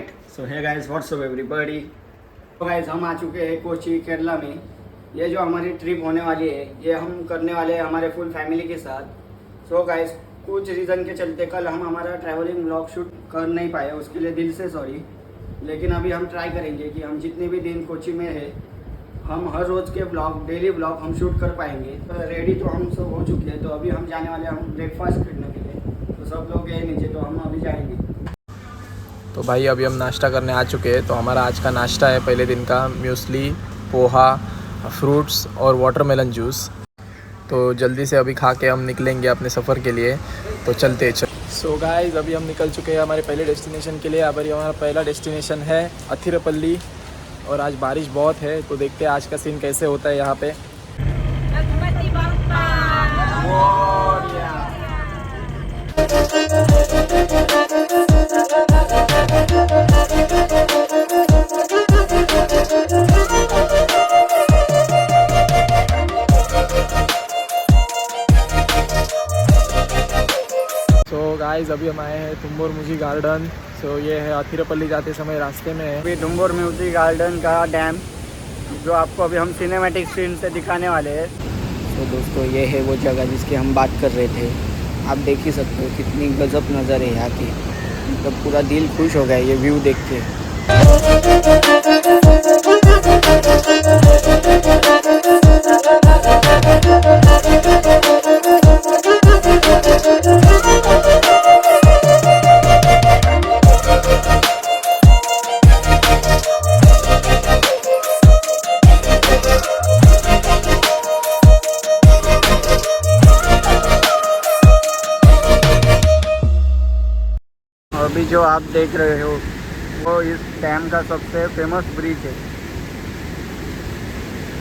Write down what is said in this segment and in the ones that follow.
Right. So hey guys, what's up अप एवरीबॉडी। तो गाइस हम आ चुके हैं कोची केरला में। ये जो हमारी ट्रिप होने वाली है ये हम करने वाले हैं हमारे फुल फैमिली के साथ। सो गाइस कुछ रीज़न के चलते कल हम हमारा ट्रैवलिंग व्लॉग शूट कर नहीं पाए, उसके लिए दिल से सॉरी। लेकिन अभी हम ट्राई करेंगे कि हम जितने भी दिन कोची में है हम हर रोज़ के ब्लॉग, डेली ब्लॉग हम शूट कर पाएंगे। तो रेडी तो हम सब हो चुके हैं। तो अभी हम जाने वाले हैं हम ब्रेकफास्ट करने के लिए। तो सब लोग गए नीचे, तो हम अभी जाएंगे। तो भाई अभी हम नाश्ता करने आ चुके हैं। तो हमारा आज का नाश्ता है पहले दिन का म्यूसली, पोहा, फ्रूट्स और वाटरमेलन जूस। तो जल्दी से अभी खा के हम निकलेंगे अपने सफ़र के लिए। तो चलते सो गाइस अभी हम निकल चुके हैं हमारे पहले डेस्टिनेशन के लिए। अभी हमारा पहला डेस्टिनेशन है अथिरपल्ली और आज बारिश बहुत है। तो देखते हैं आज का सीन कैसे होता है यहाँ पे। तो गाइस अभी हम आए हैं तुम्बोर मुजी गार्डन। सो ये है अथिरपल्ली जाते समय रास्ते में है। अभी तुम्बोर म्यूजिक गार्डन का डैम जो आपको अभी हम सिनेमैटिक स्क्रीन से दिखाने वाले हैं। तो दोस्तों ये है वो जगह जिसकी हम बात कर रहे थे। आप देख ही सकते हो कितनी गजब नज़र है यहाँ की। मतलब पूरा दिल खुश हो गया ये व्यू देख के। अभी जो आप देख रहे हो वो इस डैम का सबसे फेमस ब्रिज है,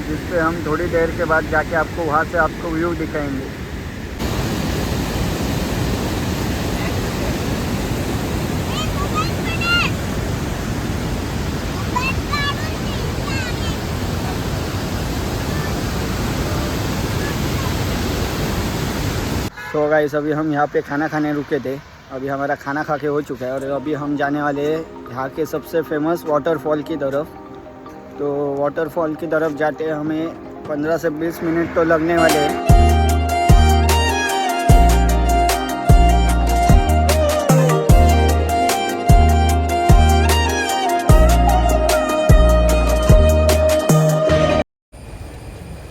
जिस पे हम थोड़ी देर के बाद जाके आपको वहाँ से आपको व्यू दिखाएंगे। तो गाइस अभी हम यहाँ पे खाना खाने रुके थे। अभी हमारा खाना खा के हो चुका है और अभी हम जाने वाले हैं यहाँ के सबसे फेमस वाटरफॉल की तरफ। तो वाटरफॉल की तरफ जाते हमें 15 से 20 मिनट तो लगने वाले हैं।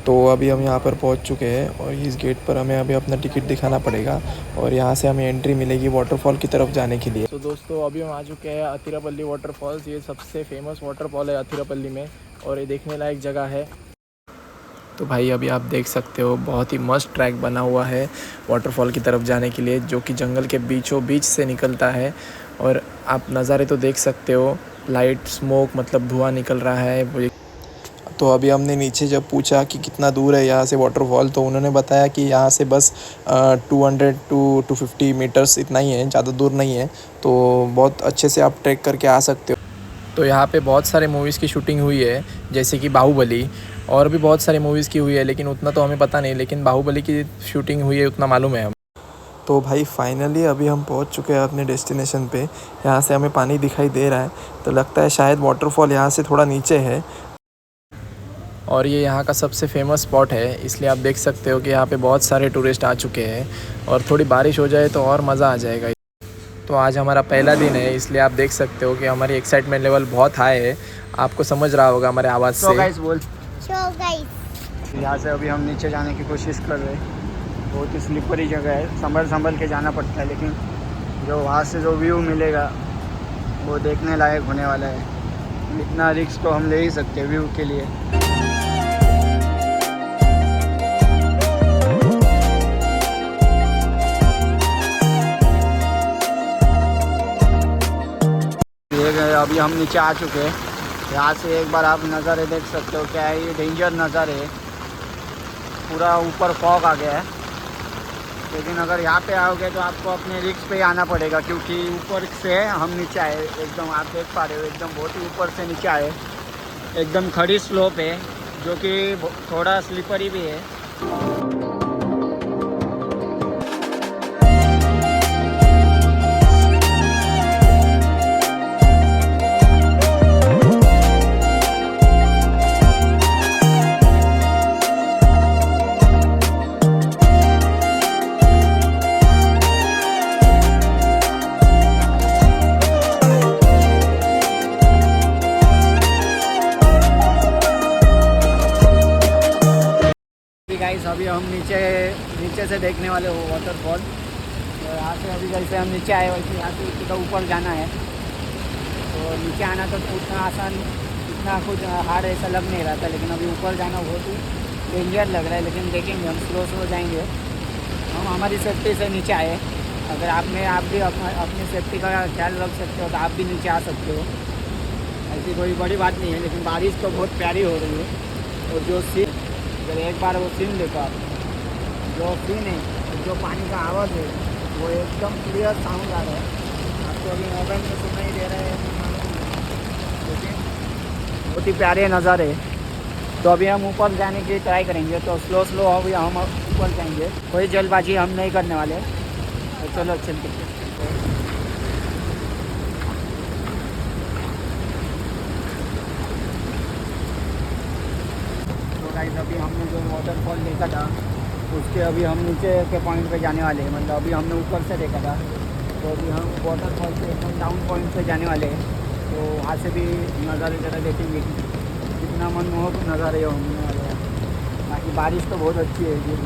तो अभी हम यहाँ पर पहुँच चुके हैं और इस गेट पर हमें अभी अपना टिकट दिखाना पड़ेगा और यहाँ से हमें एंट्री मिलेगी वाटरफॉल की तरफ जाने के लिए। तो दोस्तों अभी हम आ चुके हैं अथिरपल्ली वाटरफॉल्स। ये सबसे फेमस वाटरफॉल है अथिरपल्ली में और ये देखने लायक जगह है। तो भाई अभी आप देख सकते हो बहुत ही मस्त ट्रैक बना हुआ है वाटरफॉल की तरफ जाने के लिए, जो कि जंगल के बीचों बीच से निकलता है। और आप नज़ारे तो देख सकते हो, लाइट स्मोक मतलब धुआं निकल रहा है। तो अभी हमने नीचे जब पूछा कि कितना दूर है यहाँ से वाटरफॉल, तो उन्होंने बताया कि यहाँ से बस 200 to 250 मीटर्स इतना ही है, ज़्यादा दूर नहीं है। तो बहुत अच्छे से आप ट्रैक करके आ सकते हो। तो यहाँ पे बहुत सारे मूवीज़ की शूटिंग हुई है, जैसे कि बाहुबली, और भी बहुत सारी मूवीज़ की हुई है, लेकिन उतना तो हमें पता नहीं। लेकिन बाहुबली की शूटिंग हुई है उतना मालूम है हम। तो भाई फाइनली अभी हम पहुँच चुके हैं अपने डेस्टिनेशन पे। यहाँ से हमें पानी दिखाई दे रहा है, तो लगता है शायद वाटरफॉल यहाँ से थोड़ा नीचे है। और ये यहाँ का सबसे फेमस स्पॉट है, इसलिए आप देख सकते हो कि यहाँ पे बहुत सारे टूरिस्ट आ चुके हैं। और थोड़ी बारिश हो जाए तो और मज़ा आ जाएगा। तो आज हमारा पहला दिन है, इसलिए आप देख सकते हो कि हमारी एक्साइटमेंट लेवल बहुत हाई है। आपको समझ रहा होगा हमारे आवाज़ से। गाइस बोल। यहाँ से अभी हम नीचे जाने की कोशिश कर रहे हैं। बहुत ही स्लिपरी जगह है, संभल के जाना पड़ता है, लेकिन जो वहाँ से जो व्यू मिलेगा वो देखने लायक होने वाला है। इतना रिस्क तो हम ले ही सकते हैं व्यू के लिए। अभी हम नीचे आ चुके हैं। यहाँ से एक बार आप नज़ारे देख सकते हो, क्या है ये डेंजर नज़ारे है। पूरा ऊपर फॉग आ गया है, लेकिन अगर यहाँ पे आओगे तो आपको अपने रिस्क पे ही आना पड़ेगा, क्योंकि ऊपर से हम नीचे आए एकदम, आप देख पा रहे हो एकदम बहुत ही ऊपर से नीचे आए। एकदम खड़ी स्लोप है जो कि थोड़ा स्लिपरी भी है। अभी हम नीचे से देखने वाले हो वाटरफॉल। तो यहाँ से अभी जैसे हम नीचे आए वैसे यहाँ से सीधा ऊपर जाना है। तो नीचे आना तो उतना आसान, इतना कुछ हार्ड ऐसा लग नहीं रहा था, लेकिन अभी ऊपर जाना बहुत ही डेंजर लग रहा है। लेकिन देखेंगे, हम स्लो जाएंगे। हम हमारी सेफ्टी से नीचे आए। अगर आप भी अपनी सेफ्टी का ख्याल रख सकते हो तो आप भी नीचे आ सकते हो, ऐसी कोई बड़ी बात नहीं है। लेकिन बारिश तो बहुत प्यारी हो रही है। और जो सीन, अगर एक बार वो सीन देखो आप, जो सीन है, जो पानी का आवाज़ है, वो एकदम क्लियर साउंड आ रहा है। आपको अभी मोबाइल में सुनाई दे रहा है, लेकिन बहुत ही प्यारे नज़ारे। तो अभी हम ऊपर जाने की ट्राई करेंगे। तो स्लो अभी हम ऊपर जाएंगे, कोई जल्दबाजी हम नहीं करने वाले। तो चलो चलते हैं। तो गाइस अभी हमने जो वाटरफॉल देखा था उसके अभी हम नीचे के पॉइंट पे जाने वाले हैं। मतलब अभी हमने ऊपर से देखा था, तो अभी हम वाटरफॉल से एकदम डाउन पॉइंट पे जाने वाले हैं। तो वहाँ से भी नज़ारे ज़रा देखेंगे, कितना मनमोहक नज़ारे होने वाले हैं। बाकी बारिश तो बहुत अच्छी है ये।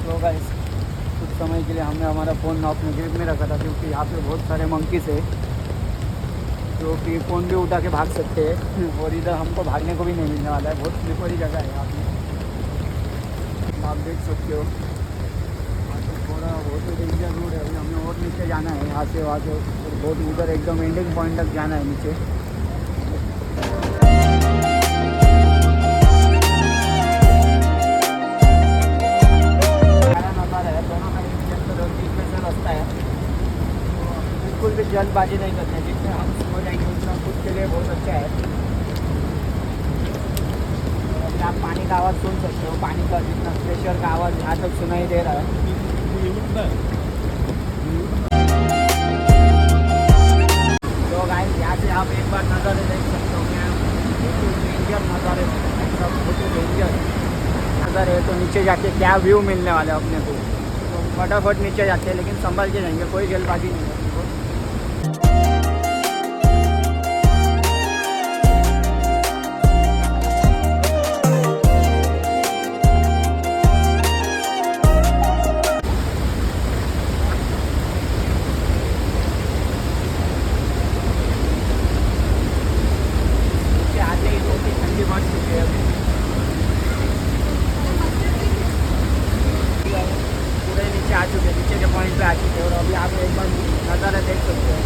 तो गाइस कुछ समय के लिए हमने हमारा फ़ोन अपने जेब में रखा था, क्योंकि यहाँ पे बहुत सारे मंकीस है जो कि फ़ोन भी उठा के भाग सकते हैं। और इधर हमको भागने को भी नहीं मिलने वाला है, बहुत स्लिपरी जगह है यहाँ पे, आप देख सकते हो। थोड़ा बहुत ही डेंजर रोड है। अभी हमें और नीचे जाना है, यहाँ से वहाँ से बहुत उधर एकदम एंडिंग पॉइंट तक जाना है नीचे। बिल्कुल भी जल्दबाजी नहीं करते, जितने हम हो जाएंगे उतना खुद के लिए बहुत अच्छा है। अभी आप पानी का आवाज़ सुन सकते हो, पानी का जितना प्रेशर का आवाज़ यहाँ तक सुनाई दे रहा है। तो गाइस यहाँ से आप एक बार नज़ारे देख सकते हो, क्या डेंजर नज़ारे, बहुत डेंजर नज़ारे है। तो नीचे जाके क्या व्यू मिलने वाला है अपने को। तो फटाफट नीचे जाते हैं, लेकिन संभल के जाएंगे, कोई जल्दबाजी नहीं है। पूरे नीचे आ चुके, नीचे के पॉइंट पे आ चुके, और अभी आप एक बार नज़ारा देख सकते हो।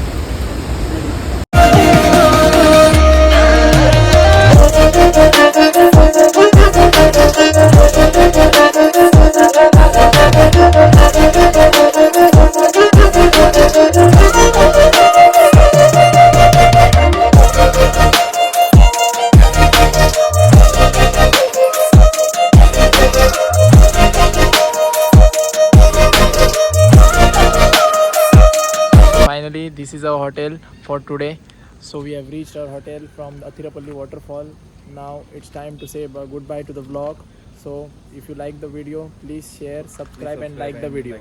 Finally, this is our hotel for today. So we have reached our hotel from the Athirapalli waterfall. Now it's time to say goodbye to the vlog. So if you like the video, please share, subscribe and like the video.